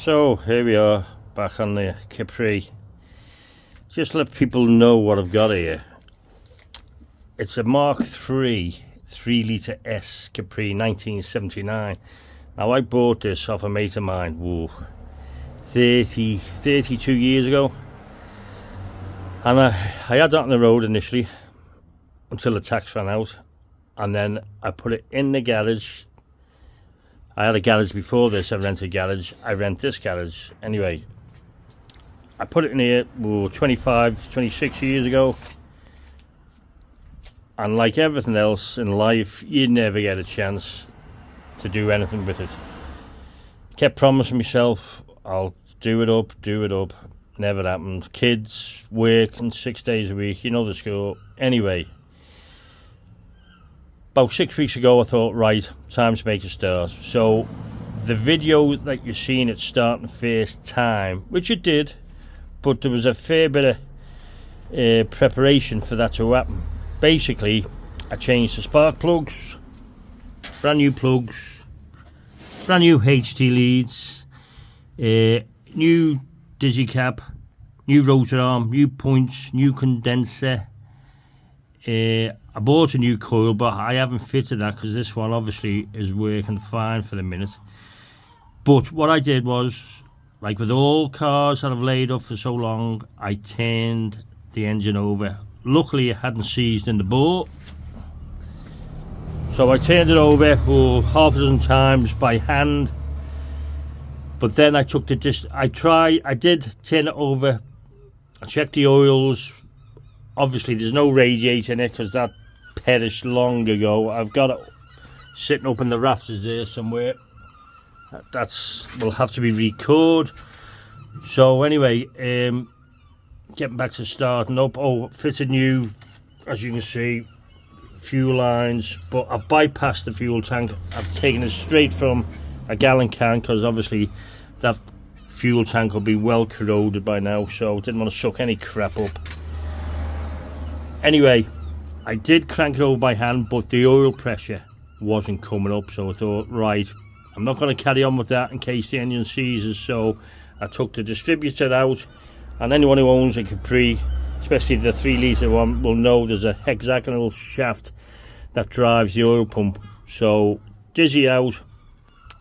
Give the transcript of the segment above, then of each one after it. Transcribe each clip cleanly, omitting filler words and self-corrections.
So here we are back on the CAPRI. Just let people know what I've got here. It's a Mark III 3 litre S CAPRI 1979. Now I bought this off a mate of mine, 32 years ago, and I had that on the road initially until the tax ran out, and then I put it in the garage. I had a garage before this. I rented a garage. I rent this garage. Anyway, I put it in here 26 years ago. And like everything else in life, you never get a chance to do anything with it. Kept promising myself, I'll do it up. Never happened. Kids, working 6 days a week, you know the score. Anyway, about 6 weeks ago, I thought, right, time to make a start. So the video that you're seeing it starting first time, which it did, but there was a fair bit of preparation for that to happen. Basically, I changed the spark plugs, brand new plugs, brand new HT leads, new dizzy cap, new rotor arm, new points, new condenser. I bought a new coil, but I haven't fitted that because this one obviously is working fine for the minute. But what I did was, like with all cars that I've laid up for so long, I turned the engine over. Luckily it hadn't seized in the bore, so I turned it over half a dozen times by hand. But then I took the I did turn it over. I checked the oils. Obviously there's no radiator in it because that perished long ago. I've got it sitting up in the rafters there somewhere. Will have to be record. So anyway, getting back to starting up. Fitted new, as you can see, fuel lines, but I've bypassed the fuel tank. I've taken it straight from a gallon can because obviously that fuel tank will be well corroded by now, so didn't want to suck any crap up. Anyway, I did crank it over by hand, but the oil pressure wasn't coming up, so I thought, right, I'm not going to carry on with that in case the engine seizes. So I took the distributor out, and anyone who owns a CAPRI, especially the 3 litre one, will know there's a hexagonal shaft that drives the oil pump. So dizzy out,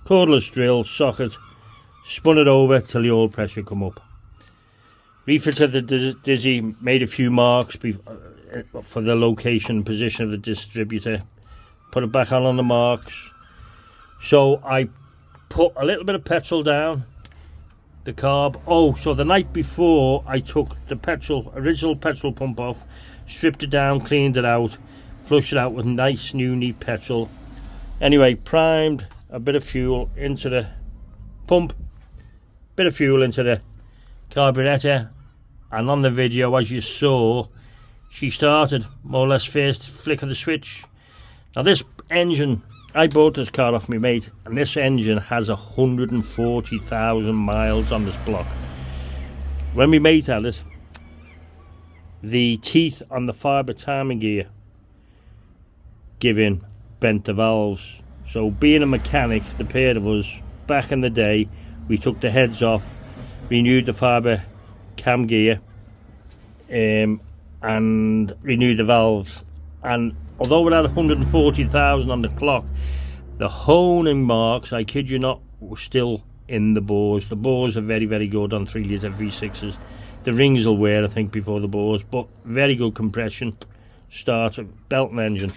cordless drill, socket, spun it over till the oil pressure come up. Refitted the dizzy, made a few marks for the location and position of the distributor, put it back on the marks. So I put a little bit of petrol down the carb. So the night before I took the original petrol pump off, stripped it down, cleaned it out, flushed it out with nice new neat petrol. Anyway, primed, a bit of fuel into the pump, bit of fuel into the carburetor, and on the video, as you saw, she started more or less first flick of the switch. Now this engine, I bought this car off my mate, and this engine has 140,000 miles on this block. When my mate had it, the teeth on the fibre timing gear bent the valves. So being a mechanic, the pair of us, back in the day, we took the heads off, renewed the fibre cam gear, and renewed the valves. And although it had 140,000 on the clock, the honing marks, I kid you not, were still in the bores. The bores are very, very good on 3 litre V6s. The rings will wear, I think, before the bores, but very good compression. Starter, belting engine.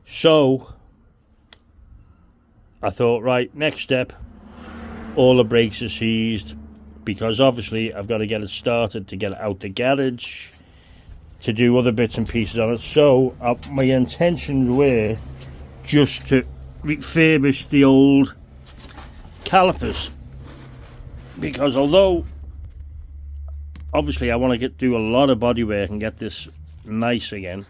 So I thought, right, next step, all the brakes are seized, because obviously I've got to get it started to get it out the garage, to do other bits and pieces on it. So my intentions were just to refurbish the old calipers, because although obviously I want to do a lot of bodywork and get this nice again,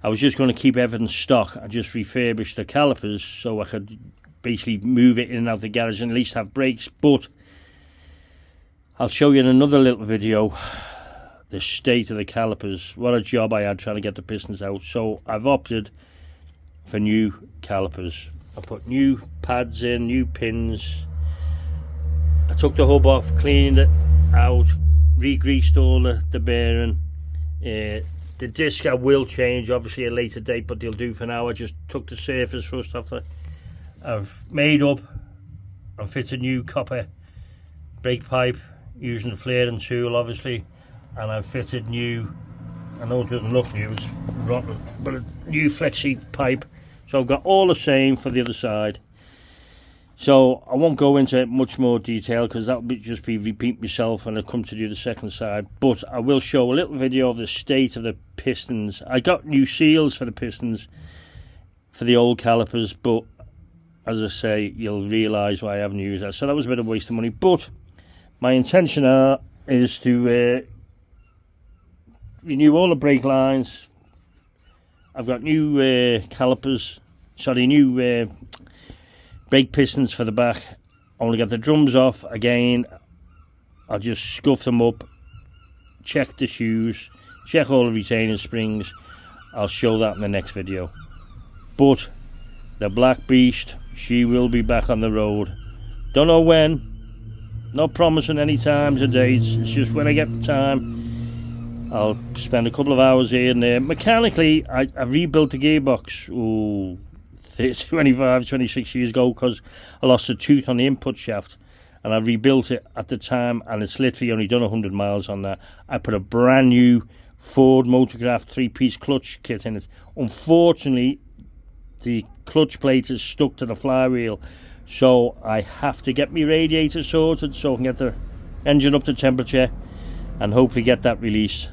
I was just going to keep everything stock. I just refurbished the calipers so I could basically move it in and out the garage and at least have brakes. But I'll show you in another little video the state of the calipers. What a job I had trying to get the pistons out. So I've opted for new calipers. I put new pads in, new pins, I took the hub off, cleaned it out, re-greased all the bearing. The disc I will change obviously at a later date, but they'll do for now. I just took the surface rust off there. I've made up and fitted new copper brake pipe using the flaring tool obviously, and I've fitted new, I know it doesn't look new, it's rotten, but a new flexi pipe. So I've got all the same for the other side. So I won't go into much more detail because that would just be repeat myself when I come to do the second side, but I will show a little video of the state of the pistons. I got new seals for the pistons for the old calipers, but as I say, you'll realise why I haven't used that. So that was a bit of a waste of money, but my intention is to renew all the brake lines. I've got new calipers, sorry, new brake pistons for the back. Only got the drums off. Again, I'll just scuff them up, check the shoes, check all the retaining springs. I'll show that in the next video. But the Black Beast, she will be back on the road. Don't know when, not promising any times or dates, it's just when I get the time. I'll spend a couple of hours here and there. Mechanically, I rebuilt the gearbox 25, 26 years ago because I lost a tooth on the input shaft, and I rebuilt it at the time, and it's literally only done 100 miles on that. I put a brand new Ford Motorcraft 3-piece clutch kit in it. Unfortunately, the clutch plate is stuck to the flywheel, so I have to get my radiator sorted so I can get the engine up to temperature and hopefully get that released.